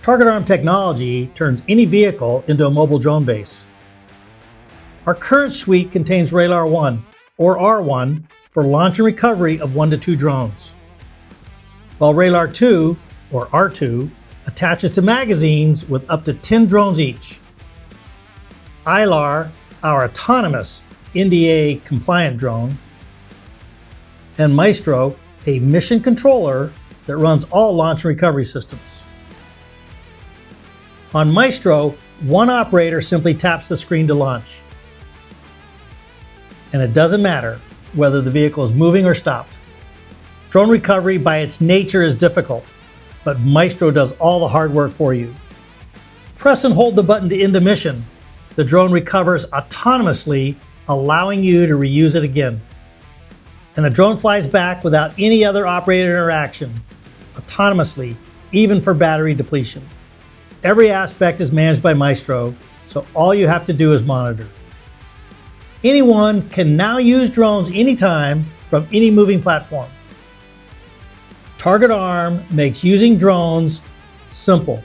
Target Arm technology turns any vehicle into a mobile drone base. Our current suite contains Ralar 1, or R1, for launch and recovery of 1 to 2 drones, while Ralar 2, or R2, attaches to magazines with up to 10 drones each. Ilar, our autonomous NDAA-compliant drone, and Maestro, a mission controller that runs all launch and recovery systems. On Maestro, one operator simply taps the screen to launch. And it doesn't matter whether the vehicle is moving or stopped. Drone recovery by its nature is difficult, but Maestro does all the hard work for you. Press and hold the button to end a mission. The drone recovers autonomously, allowing you to reuse it again. And the drone flies back without any other operator interaction, autonomously, even for battery depletion. Every aspect is managed by Maestro, so all you have to do is monitor. Anyone can now use drones anytime from any moving platform. Target Arm makes using drones simple.